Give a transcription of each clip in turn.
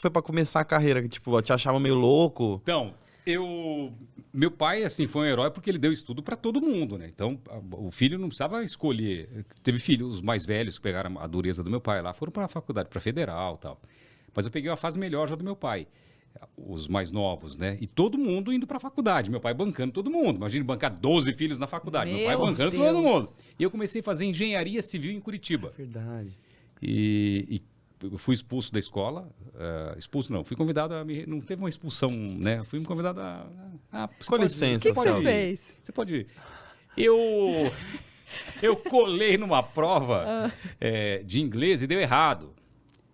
foi pra começar a carreira? Que, tipo, te achava meio louco? Então, meu pai, assim, foi um herói porque ele deu estudo para todo mundo, né? Então, o filho não precisava escolher. Teve filhos, os mais velhos, que pegaram a dureza do meu pai lá, foram para a faculdade, para federal e tal. Mas eu peguei uma fase melhor já do meu pai. Os mais novos, né? E todo mundo indo para a faculdade. Meu pai bancando todo mundo. Imagina bancar 12 filhos na faculdade. Meu pai bancando Deus. todo mundo. E eu comecei a fazer engenharia civil em Curitiba. Verdade. E eu fui expulso da escola. Expulso não, fui convidado a... Não teve uma expulsão, né? Fui convidado a... Com licença, O que você Celso. fez? Você pode... Eu colei numa prova de inglês e deu errado.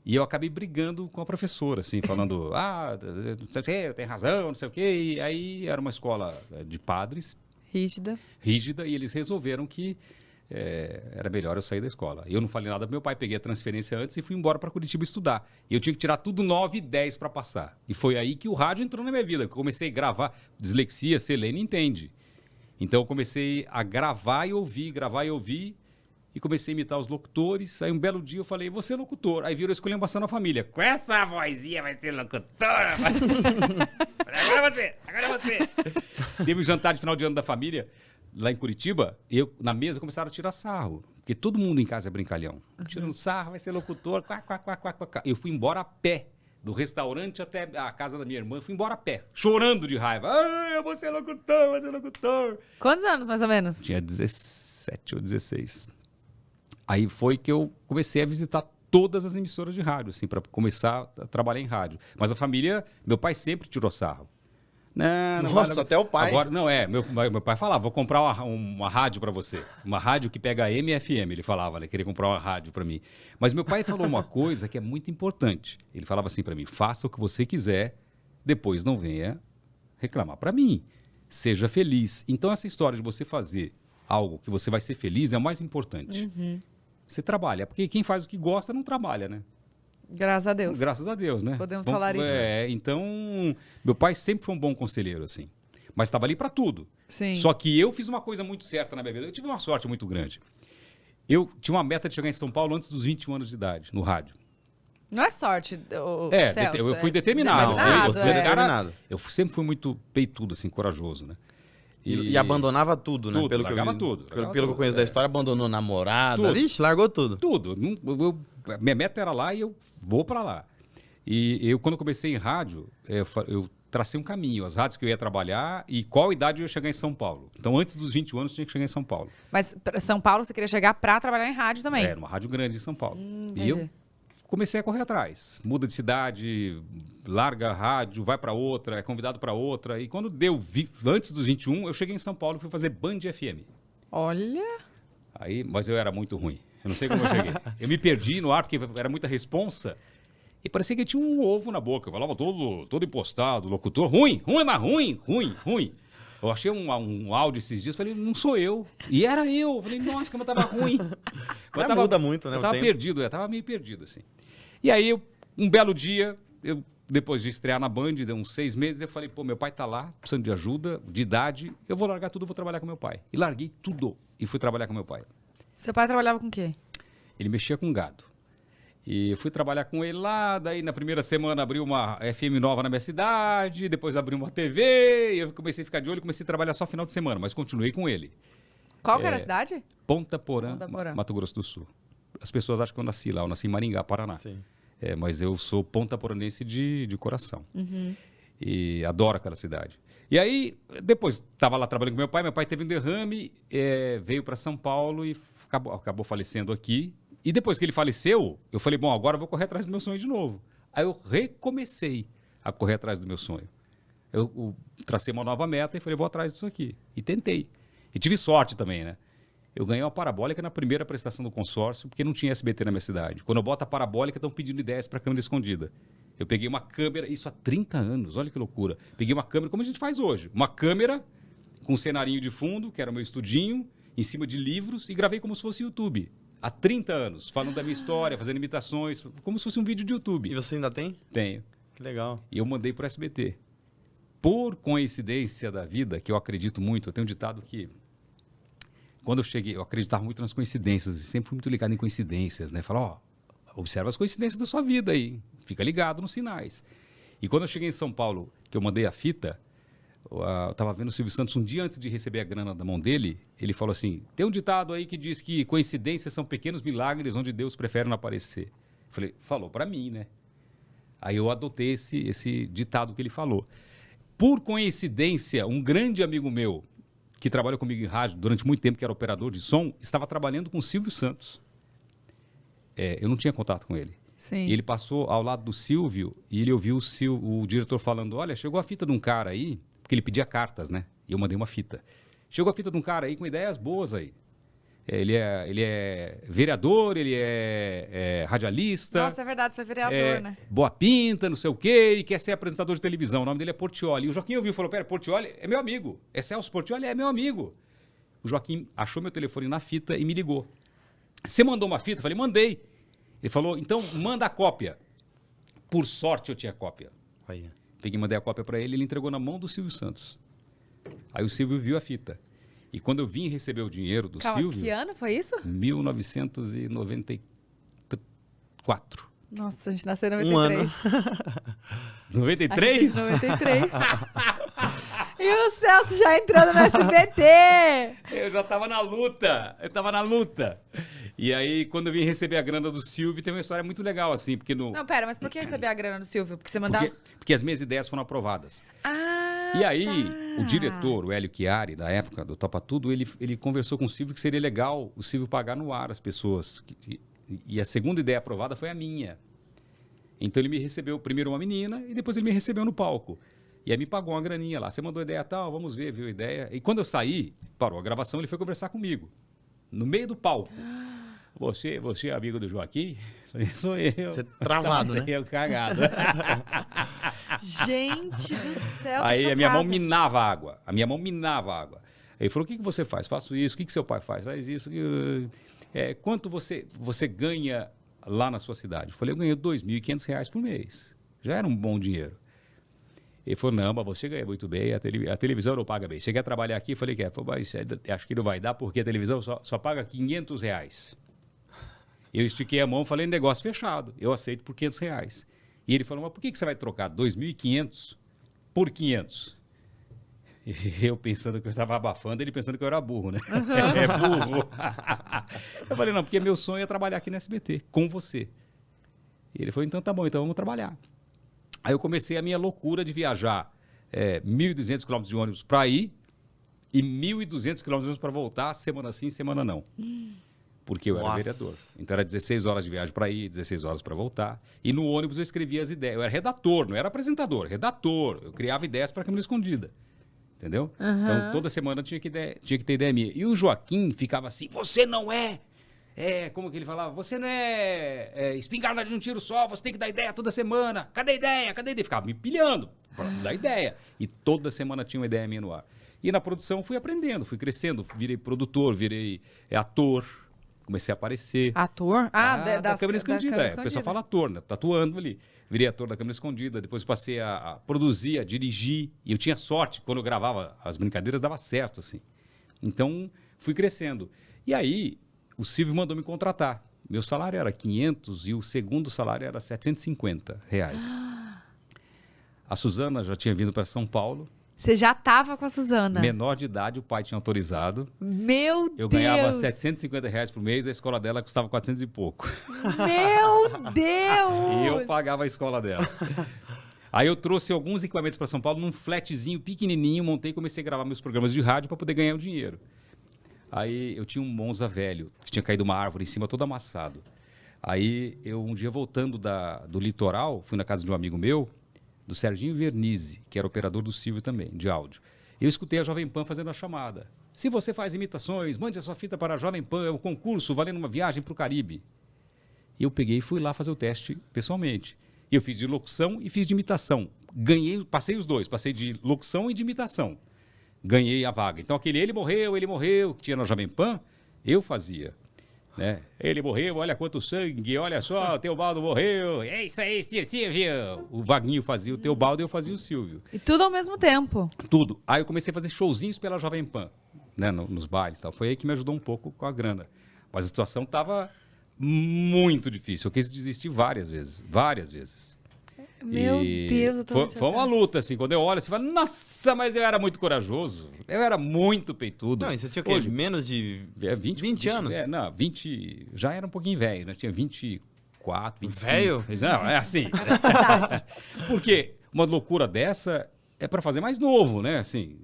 E eu acabei brigando com a professora, assim, falando, não sei o quê, tem razão, não sei o quê. E aí era uma escola de padres, Rígida. rígida, e eles resolveram que era melhor eu sair da escola. Eu não falei nada pro meu pai, peguei a transferência antes e fui embora para Curitiba estudar. E eu tinha que tirar tudo 9 e 10 para passar. E foi aí que o rádio entrou na minha vida. Eu comecei a gravar, dislexia, Selene entende. Então eu comecei a gravar e ouvir, e comecei a imitar os locutores. Aí um belo dia eu falei, vou ser locutor. Aí virou esculhambação na família. Com essa vozinha vai ser locutora. Agora é você. Teve um jantar de final de ano da família, lá em Curitiba, eu na mesa começaram a tirar sarro. Porque todo mundo em casa é brincalhão. Tirando sarro, vai ser locutor. Quá, quá, quá, quá, quá. Eu fui embora a pé. Do restaurante até a casa da minha irmã, eu fui embora a pé, chorando de raiva. Eu vou ser locutor, vou ser locutor. Quantos anos, mais ou menos? Tinha 17 ou 16. Aí foi que eu comecei a visitar todas as emissoras de rádio, assim, para começar a trabalhar em rádio. Mas a família, meu pai sempre tirou sarro. Não, Nossa, vai, até o pai. Agora, não, meu pai falava, vou comprar uma rádio para você. Uma rádio que pega AM e FM, ele falava, né? Queria comprar uma rádio para mim. Mas meu pai falou uma coisa que é muito importante. Ele falava assim para mim, faça o que você quiser, depois não venha reclamar para mim. Seja feliz. Então essa história de você fazer algo que você vai ser feliz é o mais importante. Você trabalha, porque quem faz o que gosta não trabalha, né? Graças a Deus. Graças a Deus, né? Podemos falar isso. Então, meu pai sempre foi um bom conselheiro, assim. Mas estava ali para tudo. Sim. Só que eu fiz uma coisa muito certa na minha vida. Eu tive uma sorte muito grande. Eu tinha uma meta de chegar em São Paulo antes dos 21 anos de idade, no rádio. Não é sorte, Celso, eu fui determinado. Determinado. Eu sempre fui muito peitudo, assim, corajoso, né? E abandonava tudo, né? Tudo, Pelo que largava eu vi. tudo. Pelo que eu conheço da história, abandonou namorada. Tudo. Ixi, largou tudo. Tudo. Minha meta era lá e eu vou para lá. E quando eu comecei em rádio, eu tracei um caminho, as rádios que eu ia trabalhar e qual idade eu ia chegar em São Paulo. Então, antes dos 21 anos, eu tinha que chegar em São Paulo. Mas pra São Paulo você queria chegar pra trabalhar em rádio também? Era uma rádio grande em São Paulo. Entendi. E eu comecei a correr atrás. Muda de cidade, larga a rádio, vai para outra, é convidado para outra. E quando antes dos 21, eu cheguei em São Paulo e fui fazer Band FM. Olha... Mas eu era muito ruim. Eu não sei como eu cheguei. Eu me perdi no ar porque era muita responsa. E parecia que eu tinha um ovo na boca. Eu falava todo impostado, locutor. Ruim. Eu achei um áudio esses dias, falei, não sou eu. E era eu. Eu falei, nossa, como eu tava ruim. Muda muito, né? Eu tava perdido, eu tava meio perdido, assim. E aí, um belo dia, depois de estrear na Band, deu uns 6 meses, eu falei, meu pai tá lá, precisando de ajuda, de idade, eu vou largar tudo, vou trabalhar com meu pai. E larguei tudo e fui trabalhar com meu pai. Seu pai trabalhava com o quê? Ele mexia com gado. E eu fui trabalhar com ele lá, daí na primeira semana abriu uma FM nova na minha cidade, depois abriu uma TV, e eu comecei a ficar de olho e comecei a trabalhar só final de semana, mas continuei com ele. Qual que era a cidade? Ponta Porã, Ponta Porã. Mato Grosso do Sul. As pessoas acham que eu nasci lá, eu nasci em Maringá, Paraná. Sim. Mas eu sou ponta poranense de coração. E adoro aquela cidade. E aí, depois, estava lá trabalhando com meu pai teve um derrame, veio para São Paulo e acabou falecendo aqui. E depois que ele faleceu, eu falei, agora eu vou correr atrás do meu sonho de novo. Aí eu recomecei a correr atrás do meu sonho. Eu tracei uma nova meta e falei, vou atrás disso aqui. E tentei. E tive sorte também, né? Eu ganhei uma parabólica na primeira prestação do consórcio, porque não tinha SBT na minha cidade. Quando eu boto a parabólica, estão pedindo ideias para câmera escondida. Eu peguei uma câmera, isso há 30 anos, olha que loucura. Peguei uma câmera, como a gente faz hoje. Uma câmera com um cenarinho de fundo, que era o meu estudinho, em cima de livros, e gravei como se fosse YouTube. Há 30 anos, falando da minha história, fazendo imitações, como se fosse um vídeo de YouTube. E você ainda tem? Tenho. Que legal. E eu mandei para o SBT. Por coincidência da vida, que eu acredito muito, eu tenho um ditado que... Quando eu cheguei, eu acreditava muito nas coincidências, e sempre fui muito ligado em coincidências, né? Falava, observa as coincidências da sua vida aí. fica ligado nos sinais. E quando eu cheguei em São Paulo, que eu mandei a fita, eu estava vendo o Silvio Santos um dia antes de receber a grana da mão dele, ele falou assim, tem um ditado aí que diz que coincidências são pequenos milagres onde Deus prefere não aparecer. Eu falei, falou para mim, né? Aí eu adotei esse ditado que ele falou. Por coincidência, um grande amigo meu, que trabalhou comigo em rádio durante muito tempo, que era operador de som, estava trabalhando com o Silvio Santos. Eu não tinha contato com ele. Sim. E ele passou ao lado do Silvio e ele ouviu o diretor falando, olha, chegou a fita de um cara aí, porque ele pedia cartas, né? E eu mandei uma fita. Chegou a fita de um cara aí com ideias boas aí. Ele é vereador, ele é radialista. Nossa, é verdade, você foi vereador, né? Boa pinta, não sei o quê, e quer ser apresentador de televisão. O nome dele é Portiolli. E o Joaquim ouviu e falou, pera, Portiolli é meu amigo. É Celso Portiolli, é meu amigo. O Joaquim achou meu telefone na fita e me ligou. Você mandou uma fita? Eu falei, mandei. Ele falou, então manda a cópia. Por sorte eu tinha cópia. Olha. Peguei e mandei a cópia para ele, ele entregou na mão do Silvio Santos. Aí o Silvio viu a fita. E quando eu vim receber o dinheiro do Calma, Silvio... que ano foi isso? 1994. Nossa, a gente nasceu em Um 93. ano. 93? 93. E o Celso já entrando no SBT. Eu já tava na luta. E aí, quando eu vim receber a grana do Silvio, tem uma história muito legal, assim, porque no... Não, pera, mas por que receber a grana do Silvio? Porque você mandava... Porque as minhas ideias foram aprovadas. Ah, E aí, tá. o diretor, o Hélio Chiari, da época do Topa Tudo, ele conversou com o Silvio que seria legal o Silvio pagar no ar as pessoas. E a segunda ideia aprovada foi a minha. Então ele me recebeu primeiro uma menina e depois ele me recebeu no palco. E aí me pagou uma graninha lá. Você mandou ideia tal, vamos ver, viu a ideia. E quando eu saí, parou a gravação, ele foi conversar comigo. No meio do palco. Você é amigo do Joaquim? Eu falei, sou eu. Você travado, né? Eu cagado. Gente do céu, Aí tô a minha mão chocada. minava água. Ele falou, o que você faz? Faço isso. O que seu pai faz? Faz isso. Quanto você ganha lá na sua cidade? Eu falei, eu ganho R$2.500 por mês. Já era um bom dinheiro. Ele falou, não, mas você ganha muito bem, a televisão não paga bem. Você quer trabalhar aqui? Eu falei, mas acho que não vai dar, porque a televisão só paga R$500. Eu estiquei a mão e falei, negócio fechado, eu aceito por R$500. E ele falou, mas por que você vai trocar 2.500 por 500? E eu pensando que eu estava abafando, ele pensando que eu era burro, né? É burro. Eu falei, não, porque meu sonho é trabalhar aqui no SBT, com você. E ele falou, então tá bom, então vamos trabalhar. Aí eu comecei a minha loucura de viajar 1.200 quilômetros de ônibus para ir e 1.200 quilômetros de ônibus para voltar, semana sim, semana não. Porque eu era vereador. Então era 16 horas de viagem para ir, 16 horas para voltar. E no ônibus eu escrevia as ideias. Eu era redator, não era apresentador, redator. Eu criava ideias para a câmera escondida. Entendeu? Então toda semana tinha que ter ideia minha. E o Joaquim ficava assim, você não é... como que ele falava? Você não é espingarda de um tiro só, você tem que dar ideia toda semana. Cadê a ideia? Cadê a ideia? Ficava me pilhando para dar ideia. E toda semana tinha uma ideia minha no ar. E na produção fui aprendendo, fui crescendo. Virei produtor, virei ator. Comecei a aparecer. Ator? Da câmera escondida. O pessoal fala ator, né? Tá atuando ali. Virei ator da câmera escondida. Depois passei a produzir, a dirigir. E eu tinha sorte. Quando eu gravava as brincadeiras, dava certo, assim. Então, fui crescendo. E aí... o Silvio mandou me contratar. Meu salário era 500 e o segundo salário era R$750. A Suzana já tinha vindo para São Paulo. Você já tava com a Suzana. Menor de idade, o pai tinha autorizado. Meu Deus! Eu ganhava R$750 por mês, a escola dela custava 400 e pouco. Meu Deus! E eu pagava a escola dela. Aí eu trouxe alguns equipamentos para São Paulo num flatzinho pequenininho, montei e comecei a gravar meus programas de rádio para poder ganhar o dinheiro. Aí eu tinha um Monza velho, que tinha caído uma árvore em cima, todo amassado. Aí eu, um dia voltando do litoral, fui na casa de um amigo meu, do Serginho Vernizzi, que era operador do Silvio também, de áudio. Eu escutei a Jovem Pan fazendo a chamada. Se você faz imitações, mande a sua fita para a Jovem Pan, é um concurso valendo uma viagem para o Caribe. E eu peguei e fui lá fazer o teste pessoalmente. E eu fiz de locução e fiz de imitação. Ganhei, passei os dois, passei de locução e de imitação. Ganhei a vaga. Então aquele ele morreu, que tinha na Jovem Pan, eu fazia. Né? Ele morreu, olha quanto sangue, olha só, o Teobaldo morreu. É isso aí, Silvio. O Vaguinho fazia o Teobaldo e eu fazia o Silvio. E tudo ao mesmo tempo. Tudo. Aí eu comecei a fazer showzinhos pela Jovem Pan, né? Nos bailes e tal. Foi aí que me ajudou um pouco com a grana. Mas a situação estava muito difícil. Eu quis desistir várias vezes. Meu Deus, eu tô foi uma luta, assim. Quando eu olho, você fala, nossa, mas eu era muito corajoso. Eu era muito peitudo. Não, e você tinha o quê? Hoje, Menos de 20 anos? Não, 20... Já era um pouquinho velho, né? Tinha 24, 25. Velho? Não, é assim. Porque uma loucura dessa é pra fazer mais novo, né? Assim,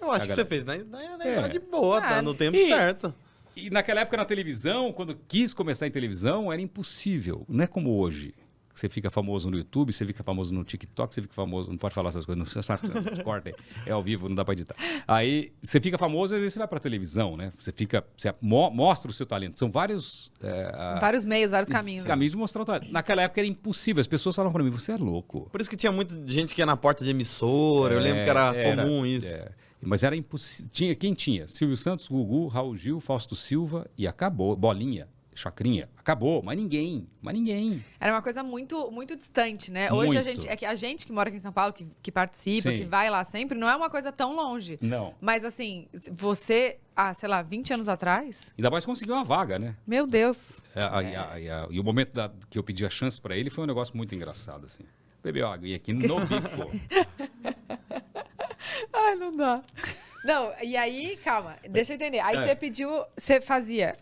Eu acho que você fez na idade boa, tá? No tempo E- certo. E naquela época na televisão, quando quis começar em televisão, era impossível. Não é como hoje. Você fica famoso no YouTube, você fica famoso no TikTok, você fica famoso... Não pode falar essas coisas, não corta aí. É ao vivo, não dá pra editar. Aí você fica famoso e às vezes você vai pra televisão, né? Você mostra o seu talento. São vários... Vários meios, vários caminhos. caminhos de mostrar o talento. Naquela época era impossível. As pessoas falavam pra mim, você é louco. Por isso que tinha muita gente que ia na porta de emissora. Eu lembro que era comum isso. Mas era impossível. Quem tinha? Silvio Santos, Gugu, Raul Gil, Fausto Silva e acabou. Bolinha, Chacrinha. Acabou. Mas ninguém. Era uma coisa muito, muito distante, né? Hoje Muito. a gente que mora aqui em São Paulo, que participa, Sim. que vai lá sempre, não é uma coisa tão longe. Não. Mas assim, você, sei lá, 20 anos atrás, Ainda mais conseguiu uma vaga, né? meu Deus. E o momento que eu pedi a chance pra ele foi um negócio muito engraçado, assim. Bebeu água e aqui no bico. Ai, não dá. Não, e aí, calma, deixa eu entender. Aí você pediu, você fazia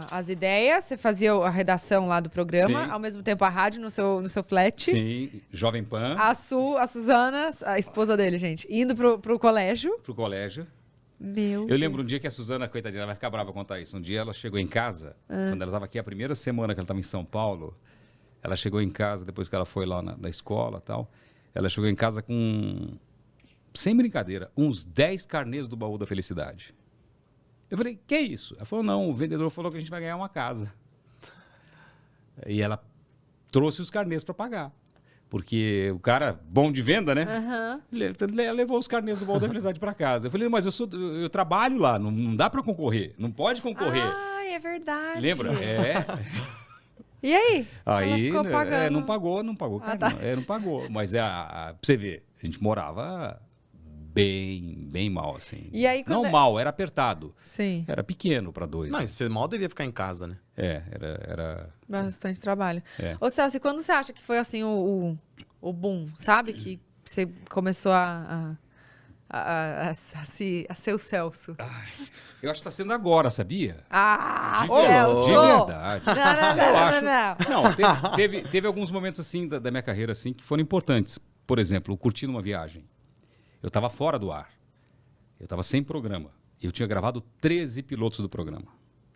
as ideias, você fazia a redação lá do programa, Sim. ao mesmo tempo a rádio no seu flat. Sim, Jovem Pan, A Suzana, a esposa dele, gente, indo pro colégio. pro colégio. Meu Eu lembro um dia que a Suzana, coitadinha, ela vai ficar brava contar isso. Um dia ela chegou em casa, quando ela estava aqui, a primeira semana que ela estava em São Paulo, ela chegou em casa, depois que ela foi lá na escola e tal, ela chegou em casa com, sem brincadeira, uns 10 carnês do baú da felicidade. Eu falei, que isso? Ela falou, não, o vendedor falou que a gente vai ganhar uma casa. E ela trouxe os carnês para pagar. Porque o cara, bom de venda, né? Aham. Levou os carnês do baú da felicidade para casa. Eu falei, mas eu trabalho lá, não dá para concorrer. Não pode concorrer. Ai, é verdade. Lembra? E aí? Aí Ela ficou né, pagando. não pagou, cara. tá. Não pagou. Mas pra você ver, a gente morava bem mal, assim. E aí, quando não mal, era apertado. Sim, Era pequeno para dois. Não, né? e você mal devia ficar em casa, né? Era... bastante trabalho. É. Ô, Celso, e quando você acha que foi assim o boom, sabe? Que você começou a ser o Celso. Eu acho que tá sendo agora, sabia? Ah, De verdade. Celso! De verdade. Não, Eu não, acho. não. Não, teve alguns momentos assim da minha carreira assim que foram importantes. Por exemplo, o Curtindo uma Viagem. Eu estava fora do ar. Eu estava sem programa. Eu tinha gravado 13 pilotos do programa.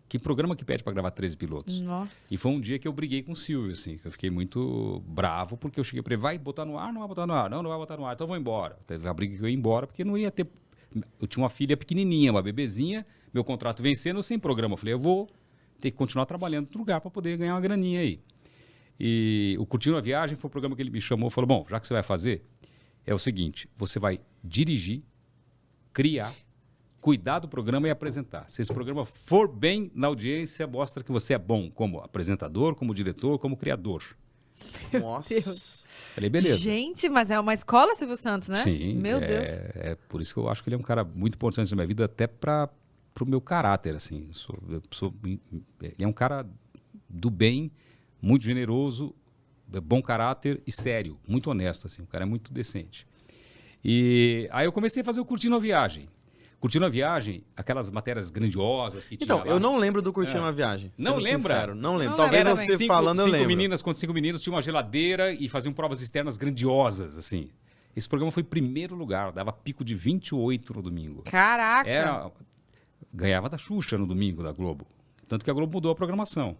Que programa que pede para gravar 13 pilotos? Nossa. E foi um dia que eu briguei com o Silvio, assim, que eu fiquei muito bravo, porque eu cheguei para ele, vai botar no ar? Não vai botar no ar. Não vai botar no ar, então eu vou embora. Teve a briga que eu ia embora, porque não ia ter... Eu tinha uma filha pequenininha, uma bebezinha, meu contrato vencendo, sem programa. Eu falei, eu vou ter que continuar trabalhando em outro lugar para poder ganhar uma graninha aí. E o Curtindo a Viagem foi o programa que ele me chamou e falou, bom, já que você vai fazer, é o seguinte, você vai dirigir, criar, cuidar do programa e apresentar. Se esse programa for bem na audiência, mostra que você é bom como apresentador, como diretor, como criador. Nossa. Deus. Falei, beleza. Gente, mas é uma escola, Silvio Santos, né? Sim. Meu Deus. É por isso que eu acho que ele é um cara muito importante na minha vida, até para o meu caráter, assim. Ele é um cara do bem, muito generoso, bom caráter e sério, muito honesto, assim. O cara é muito decente. E aí eu comecei a fazer o Curtindo a Viagem. Curtindo a Viagem, aquelas matérias grandiosas que Então, tinha lá. eu não lembro do Curtindo a Viagem. Não sendo lembra? sincero, não lembro. Não Talvez lembro você também. falando eu lembro. Meninas contra 5 meninos, tinha uma geladeira e faziam provas externas grandiosas, assim. Esse programa foi primeiro lugar, dava pico de 28 no domingo. Caraca. Ganhava da Xuxa no domingo, da Globo. Tanto que a Globo mudou a programação.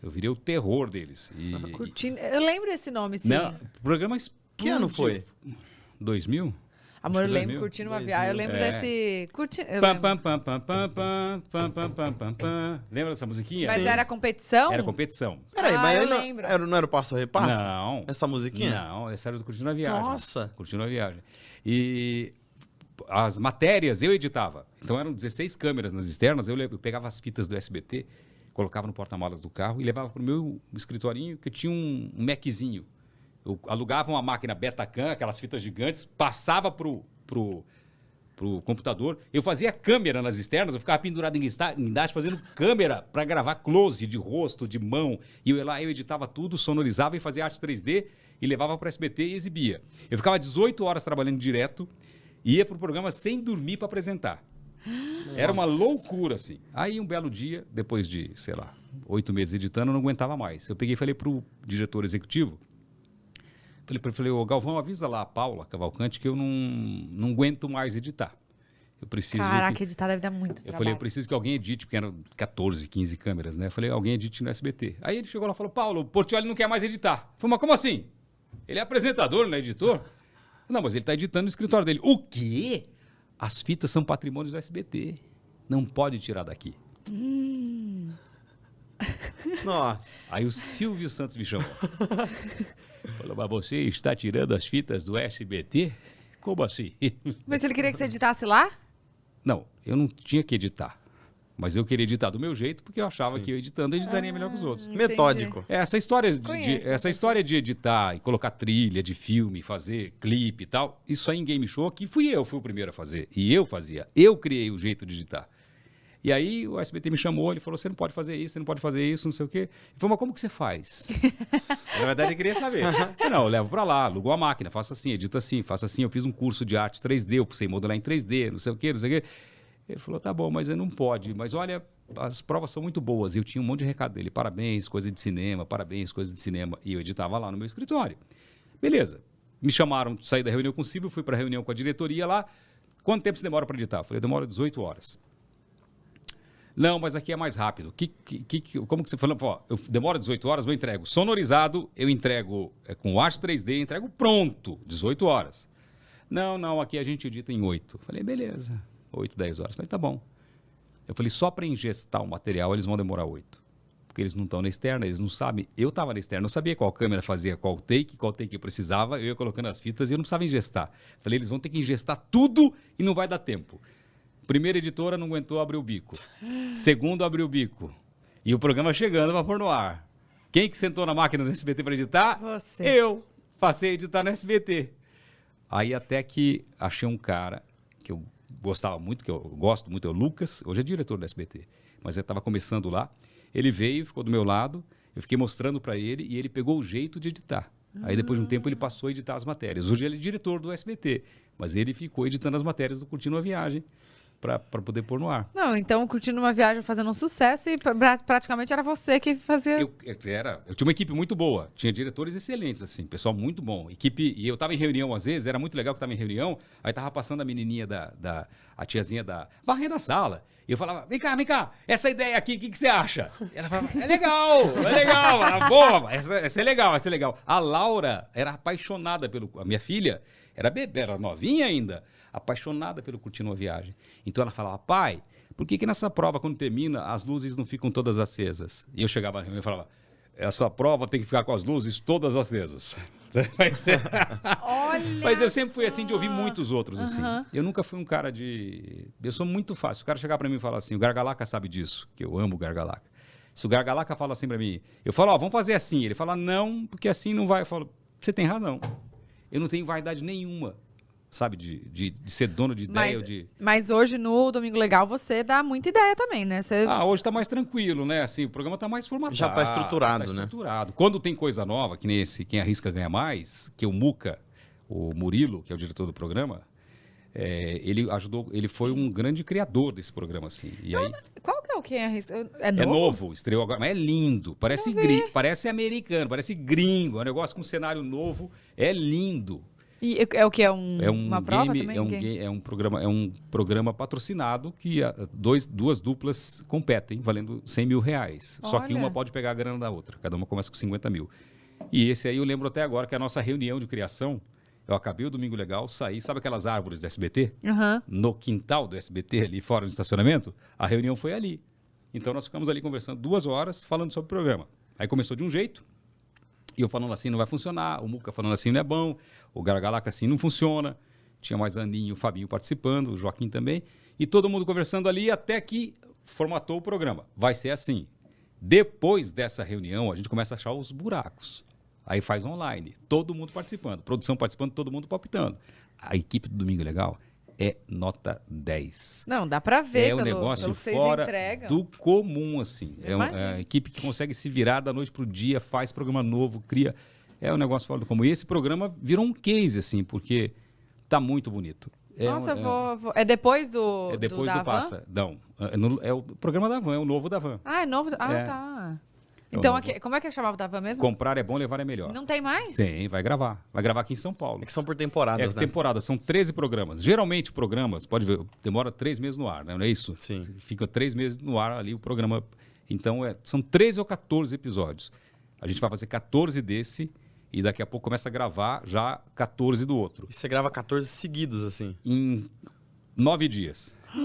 Eu virei o terror deles. Curtindo. Eu lembro desse nome, sim. Não, o programa Que ano explodiu. foi? 2000? Amor, eu Acho que lembro 2000. Curtindo uma Viagem. Eu lembro É. desse... Curtindo... eu Pam, lembro. pam, pam, pam, pam, pam, pam, pam, pam, pam, pam. Lembra dessa musiquinha? Mas Sim. era competição? Era competição. Peraí, Ah, mas eu aí lembro. não era o Passo a Repasso? Não. Essa musiquinha? Não, essa era do Curtindo a Viagem. Nossa. Curtindo a Viagem. E as matérias eu editava. Então eram 16 câmeras nas externas. Eu pegava as fitas do SBT, colocava no porta-malas do carro e levava para o meu escritorinho, que tinha um Maczinho. Eu alugava uma máquina Betacam, aquelas fitas gigantes, passava pro pro computador. Eu fazia câmera nas externas, eu ficava pendurado em guindaste fazendo câmera para gravar close de rosto, de mão. E eu ia lá, eu editava tudo, sonorizava e fazia arte 3D e levava para SBT e exibia. Eu ficava 18 horas trabalhando direto e ia pro programa sem dormir para apresentar. Era uma loucura, assim. Aí um belo dia, depois de, sei lá, 8 meses editando, eu não aguentava mais. Eu peguei e falei pro diretor executivo, falei, ô Galvão, avisa lá a Paula Cavalcante que eu não aguento mais editar. Eu preciso Caraca, editar deve dar muito trabalho. Eu falei, eu preciso que alguém edite, porque eram 14, 15 câmeras, né? Eu falei, alguém edite no SBT. Aí ele chegou lá e falou, Paulo, o Portiolli não quer mais editar. Eu falei, mas como assim? Ele é apresentador, não é editor? Não, mas ele está editando no escritório dele. O quê? As fitas são patrimônios do SBT. Não pode tirar daqui. Nossa. Aí o Silvio Santos me chamou. Falou, mas você está tirando as fitas do SBT? Como assim? Mas ele queria que você editasse lá? Não, eu não tinha que editar. Mas eu queria editar do meu jeito, porque eu achava que eu editando, eu editaria melhor que os outros. Entendi. Metódico. Essa história Conheço, essa história de editar e colocar trilha de filme, fazer clipe e tal, isso aí em game show que fui o primeiro a fazer. E eu fazia. Eu criei o jeito de editar. E aí o SBT me chamou, ele falou, você não pode fazer isso, você não pode fazer isso, não sei o quê. Ele falou, mas como que você faz? Na verdade, ele queria saber. Eu levo pra lá, alugo a máquina, faço assim, edito assim, faço assim. Eu fiz um curso de arte 3D, eu sei modelar em 3D, não sei o quê, não sei o quê. Ele falou, tá bom, mas não pode. Mas olha, as provas são muito boas. Eu tinha um monte de recado dele. Parabéns, coisa de cinema, parabéns, coisa de cinema. E eu editava lá no meu escritório. Beleza. Me chamaram, saí da reunião com o Silvio, fui para a reunião com a diretoria lá. Quanto tempo você demora para editar? Eu falei, demora 18 horas. Não, mas aqui é mais rápido. Como que você falou? Ó, eu demoro 18 horas, eu entrego sonorizado, eu entrego com arte 3D, entrego pronto, 18 horas. Não, aqui a gente edita em 8. Eu falei, beleza. 8, 10 horas. Eu falei, tá bom. Eu falei, só para ingestar o material eles vão demorar 8. Porque eles não estão na externa, eles não sabem. Eu estava na externa, eu sabia qual câmera fazia qual take eu precisava, eu ia colocando as fitas e eu não precisava ingestar. Eu falei, eles vão ter que ingestar tudo e não vai dar tempo. Primeira editora não aguentou, abriu o bico. Segundo, abriu o bico. E o programa chegando para pôr no ar. Quem que sentou na máquina do SBT para editar? Você. Eu. Passei a editar no SBT. Aí até que achei um cara que eu gostava muito, que eu gosto muito, é o Lucas, hoje é diretor do SBT, mas ele estava começando lá. Ele veio, ficou do meu lado, eu fiquei mostrando para ele e ele pegou o jeito de editar. Aí depois de um tempo ele passou a editar as matérias. Hoje ele é diretor do SBT, mas ele ficou editando as matérias do Curtindo a Viagem para poder pôr no ar. Não, então Curtindo uma Viagem fazendo um sucesso e praticamente era você que fazia... Eu tinha uma equipe muito boa, tinha diretores excelentes, assim, pessoal muito bom. E eu estava em reunião às vezes, era muito legal que estava em reunião, aí estava passando a menininha a tiazinha varrendo a sala. E eu falava, vem cá, essa ideia aqui, o que você acha? Ela falava, é legal, boa, essa é legal. A Laura era apaixonada a minha filha, era novinha ainda, apaixonada pelo Curtindo a Viagem. Então ela falava, pai, por que nessa prova, quando termina, as luzes não ficam todas acesas? E eu chegava na reunião e falava, essa prova tem que ficar com as luzes todas acesas. Mas eu sempre fui assim de ouvir muitos outros, assim. Eu nunca fui um cara de... Eu sou muito fácil. O cara chegar pra mim e falar assim, o Gargalaca sabe disso, que eu amo o Gargalaca. Se o Gargalaca fala assim pra mim, eu falo, vamos fazer assim. Ele fala, não, porque assim não vai. Eu falo, você tem razão. Eu não tenho vaidade nenhuma, sabe, de ser dono de ideia. Mas hoje, no Domingo Legal, você dá muita ideia também, né? Hoje tá mais tranquilo, né? Assim, o programa tá mais formatado. Já tá estruturado, né? Quando tem coisa nova, que nem esse Quem Arrisca Ganha Mais, que o Muca, o Murilo, que é o diretor do programa, ele foi um grande criador desse programa, assim. E aí, qual que é o Quem Arrisca? É novo, estreou agora, mas é lindo. Parece americano, parece gringo. É um negócio com um cenário novo, é lindo. E é o que? Uma prova também? É um programa patrocinado que duas duplas competem, valendo R$100 mil. Só que uma pode pegar a grana da outra. Cada uma começa com 50 mil. E esse aí eu lembro até agora que a nossa reunião de criação, eu acabei o Domingo Legal, saí, sabe aquelas árvores do SBT? No quintal do SBT, ali fora do estacionamento? A reunião foi ali. Então nós ficamos ali conversando 2 horas, falando sobre o programa. Aí começou de um jeito, e eu falando assim, não vai funcionar. O Muca falando assim, não é bom. O Gargalaca assim, não funciona. Tinha mais a Aninha e o Fabinho participando, o Joaquim também. E todo mundo conversando ali até que formatou o programa. Vai ser assim. Depois dessa reunião, a gente começa a achar os buracos. Aí faz online. Todo mundo participando. Produção participando, todo mundo palpitando. A equipe do Domingo Legal é nota 10. Não, dá pra ver É um pelo negócio que vocês fora entregam. do comum, assim. É uma Imagino. equipe que consegue se virar da noite pro dia, faz programa novo, cria... É um negócio fora do comum. E esse programa virou um case, assim, porque tá muito bonito. Nossa, vou... É depois do É depois da do Van? Passa. Não, é o programa da Van, é o novo da Van. Ah, é novo? Ah, É. tá. É o Então, novo. como é que chamava o da Van mesmo? Comprar é bom, levar é melhor. Não tem mais? Tem, vai gravar. Vai gravar aqui em São Paulo. É que são por É temporadas, né? temporada, são 13 programas. Geralmente programas, pode ver, demora 3 meses no ar, né? Não é isso? Sim. Fica 3 meses no ar ali o programa. Então, são 13 ou 14 episódios. A gente vai fazer 14 desse e daqui a pouco começa a gravar já 14 do outro. E você grava 14 seguidos, assim. Em 9 dias.